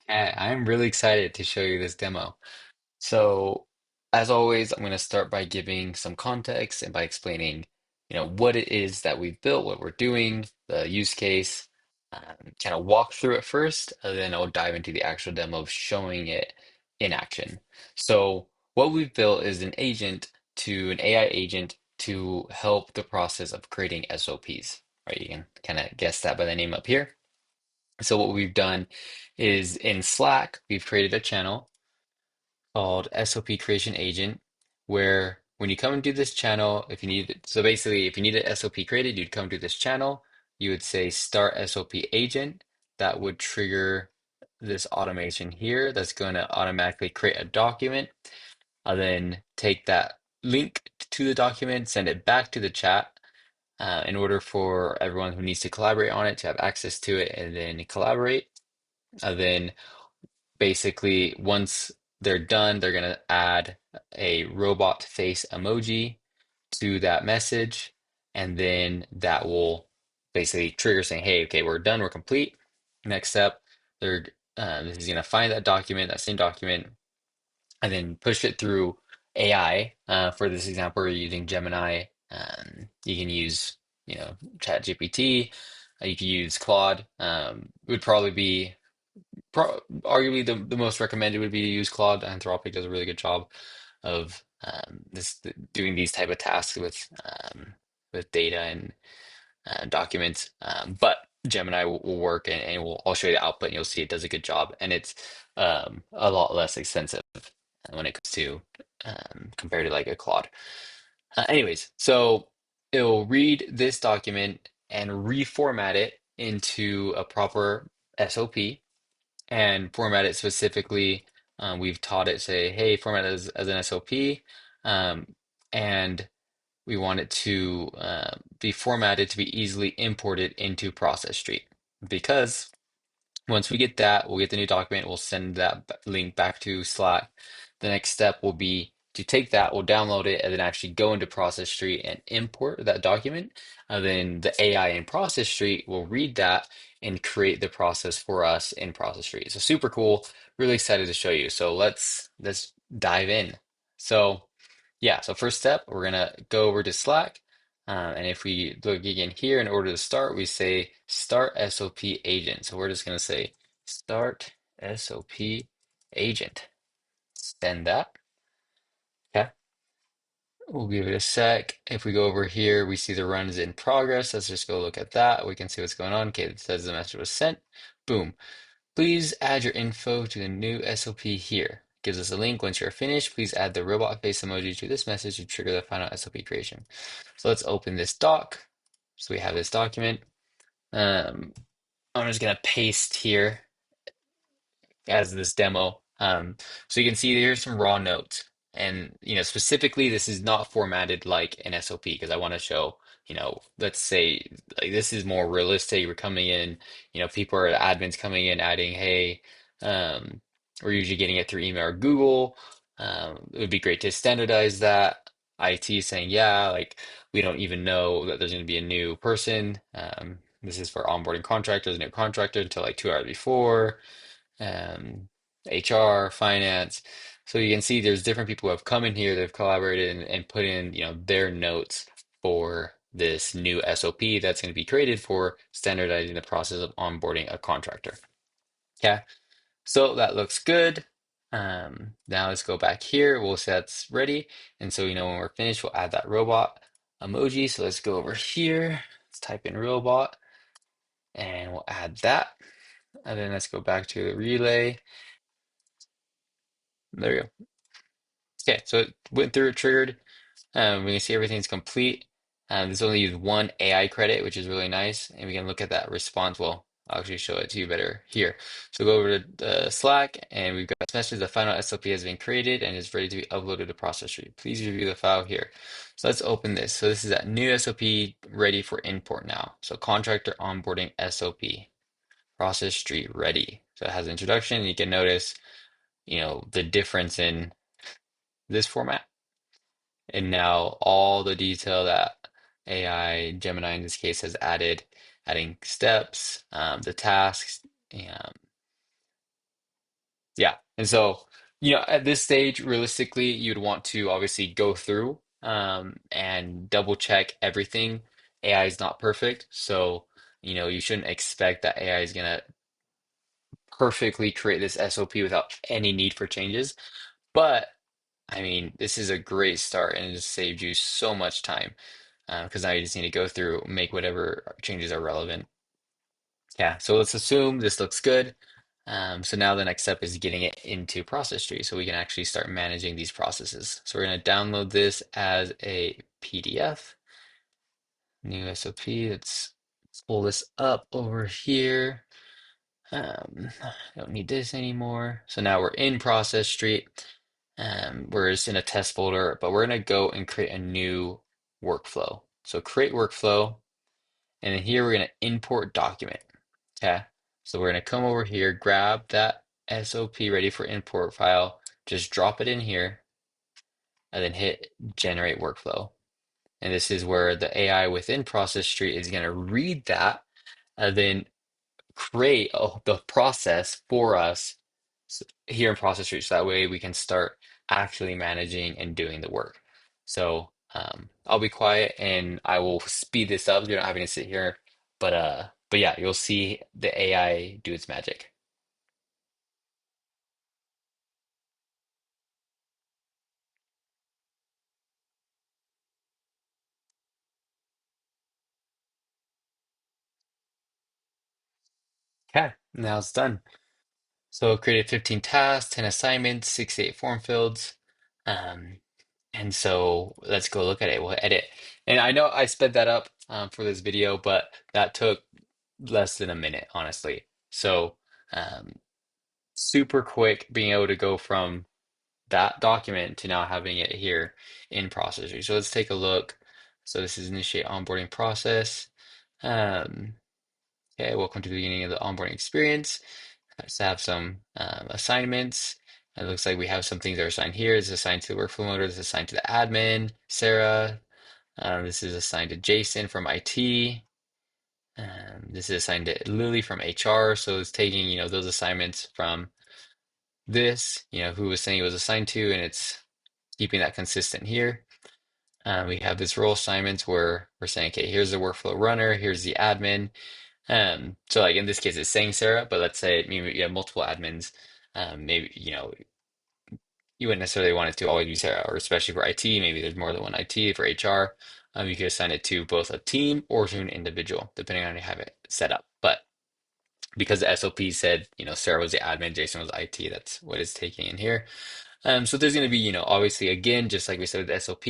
I'm really excited to show you this demo. So, as always, I'm going to start by giving some context and by explaining, what it is that we've built, what we're doing, the use case, kind of walk through it first, and then I'll dive into the actual demo of showing it in action. So, what we've built is an AI agent to help the process of creating SOPs, right? You can kind of guess that by the name up here. So what we've done is in Slack, we've created a channel called SOP Creation Agent, where when you come into this channel, if you need, so basically, if you need an SOP created, you'd come to this channel, you would say start SOP agent. That would trigger this automation here that's going to automatically create a document. I'll then take that link to the document, send it back to the chat in order for everyone who needs to collaborate on it to have access to it and then collaborate. Then basically, once they're done, they're going to add a robot face emoji to that message. And then that will basically trigger saying, hey, okay, we're done, we're complete. Next step, they're this is going to find that document, that same document, and then push it through AI. For this example, we're using Gemini. You can use, ChatGPT. You can use Claude. Would probably be arguably the most recommended would be to use Claude. Anthropic does a really good job of doing these type of tasks with data and documents. But Gemini will work and I'll show you the output and you'll see it does a good job. And it's a lot less expensive when it comes to compared to like a Claude. Anyways, so it'll read this document and reformat it into a proper SOP and format it specifically. We've taught it, say, hey, format it as an SOP, um, and we want it to be formatted to be easily imported into Process Street. Because once we get that, we'll get the new document, we'll send that link back to Slack. The next step will be to take that, we'll download it, and then actually go into Process Street and import that document. And then the AI in Process Street will read that and create the process for us in Process Street. So super cool. Really excited to show you. So let's dive in. So yeah, so first step, we're gonna go over to Slack. And if we look again here, in order to start, we say start SOP agent. So we're just gonna say start SOP agent. Send that. Okay. We'll give it a sec. If we go over here, we see the run is in progress. Let's just go look at that. We can see what's going on. Okay, it says the message was sent. Boom. Please add your info to the new SOP here. Gives us a link. Once you're finished, please add the robot face emoji to this message to trigger the final SOP creation. So let's open this doc. So we have this document. Um, I'm just gonna paste here as this demo. So you can see here's some raw notes. And specifically, this is not formatted like an SOP because I want to show, let's say like this is more realistic. We're coming in, people are admins coming in adding, hey, we're usually getting it through email or Google. It would be great to standardize that. IT saying, yeah, like we don't even know that there's going to be a new person. This is for onboarding contractors, a new contractor until like 2 hours before um, HR, finance. So you can see there's different people who have come in here, they've collaborated and put in, their notes for this new SOP that's going to be created for standardizing the process of onboarding a contractor. Okay, so that looks good. Now let's go back here. We'll say that's ready. And so, when we're finished, we'll add that robot emoji. So let's go over here. Let's type in robot and we'll add that. And then let's go back to the relay. There we go. Okay, so it went through, it triggered. We can see everything's complete. This only used one AI credit, which is really nice. And we can look at that response. Well, I'll actually show it to you better here. So go over to Slack, and we've got this message. The final SOP has been created and is ready to be uploaded to Process Tree. Please review the file here. So let's open this. So this is that new SOP ready for import now. So contractor onboarding SOP, Process Tree ready. So it has introduction. You can notice, the difference in this format. And now all the detail that AI, Gemini in this case, has added, adding steps, the tasks, um, And so, at this stage, realistically, you'd want to obviously go through and double check everything. AI is not perfect, so you shouldn't expect that AI is gonna perfectly create this SOP without any need for changes. But I mean, this is a great start and it just saved you so much time because now you just need to go through, make whatever changes are relevant. Yeah, so let's assume this looks good. So now the next step is getting it into process tree so we can actually start managing these processes. So we're going to download this as a PDF, new SOP. Let's pull this up over here. Don't need this anymore. So now we're in process tree. We're just in a test folder, but we're going to go and create a new workflow. So create workflow. And then here we're going to import document. Okay. So we're going to come over here, grab that SOP ready for import file, just drop it in here, and then hit generate workflow. And this is where the AI within Process Street is going to read that and then create the process for us here in Process Street. So that way we can start actually managing and doing the work. So I'll be quiet and I will speed this up. You're not having to sit here, but yeah, you'll see the AI do its magic. Okay, now it's done. So it created 15 tasks, 10 assignments, 68 form fields. Um, and so let's go look at it. We'll edit. And I know I sped that up for this video, but that took less than a minute, honestly. So um, super quick being able to go from that document to now having it here in processor. So let's take a look. So this is initiate onboarding process. Um, okay, welcome to the beginning of the onboarding experience. Let's have some assignments. It looks like we have some things that are assigned here. This is assigned to the workflow motor. This is assigned to the admin, Sarah. This is assigned to Jason from IT. This is assigned to Lily from HR. So it's taking, those assignments from this, who was saying it was assigned to, and it's keeping that consistent here. We have this role assignments where we're saying, okay, here's the workflow runner, here's the admin. So like in this case, it's saying Sarah, but let's say maybe you have multiple admins. Maybe, you wouldn't necessarily want it to always be Sarah, or especially for IT, maybe there's more than one IT. For HR, you could assign it to both a team or to an individual, depending on how you have it set up. But because the SOP said, Sarah was the admin, Jason was IT, that's what it's taking in here. So there's going to be, obviously, again, just like we said with the SOP,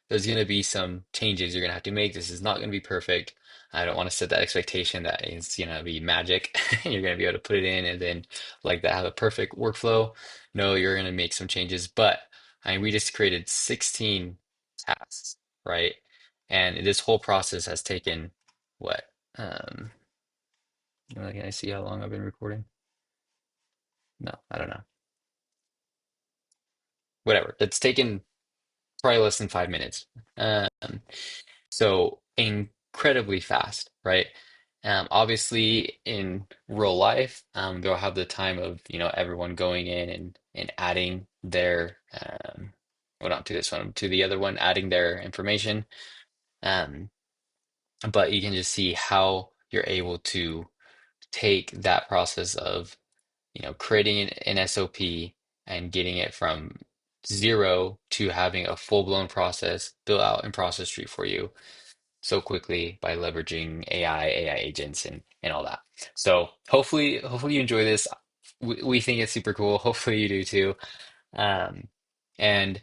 there's going to be some changes you're going to have to make. This is not going to be perfect. I don't want to set that expectation that it's going to be magic. You're going to be able to put it in and then like that have a perfect workflow. No, you're going to make some changes, but I mean, we just created 16 tasks, right? And this whole process has taken what? Um, can I see how long I've been recording? No, I don't know. Whatever. It's taken probably less than 5 minutes. Um, so incredibly fast, right? Obviously, in real life, they'll have the time of everyone going in and adding their well, not to this one, to the other one, adding their information. Um, but you can just see how you're able to take that process of creating an SOP and getting it from zero to having a full-blown process built out in Process Street for you so quickly by leveraging AI agents and all that. So hopefully you enjoy this. We think it's super cool. Hopefully you do too. Um, and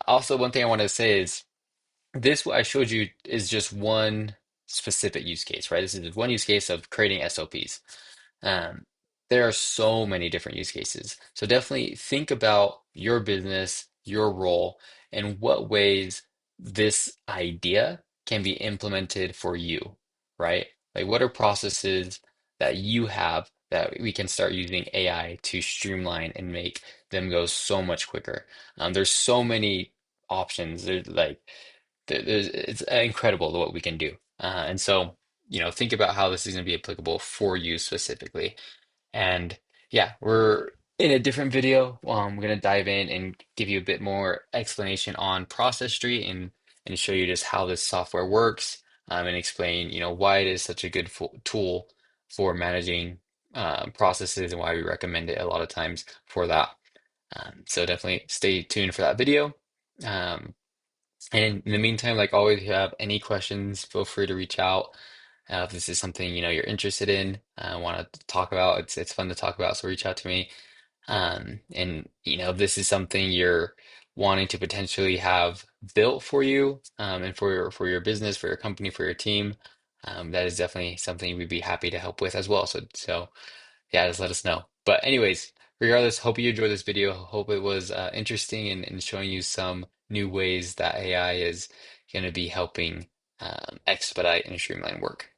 also one thing I want to say is this what I showed you is just one specific use case, right? This is just one use case of creating SOPs. Um, there are so many different use cases. So definitely think about your business, your role, and what ways this idea can be implemented for you, right? Like what are processes that you have that we can start using AI to streamline and make them go so much quicker. There's so many options. There's like it's incredible what we can do. And so, think about how this is going to be applicable for you specifically. And yeah, we're In a different video, I'm going to dive in and give you a bit more explanation on Process Street and show you just how this software works, and explain, why it is such a good tool for managing processes and why we recommend it a lot of times for that. So definitely stay tuned for that video. Um, and in the meantime, like always, if you have any questions, feel free to reach out. If this is something you're interested in, want to talk about, it's fun to talk about. So reach out to me. And if this is something you're wanting to potentially have built for you, and for your business, for your company, for your team, that is definitely something we'd be happy to help with as well. So yeah, just let us know. But anyways, regardless, hope you enjoyed this video. Hope it was interesting and showing you some new ways that AI is going to be helping expedite and streamline work.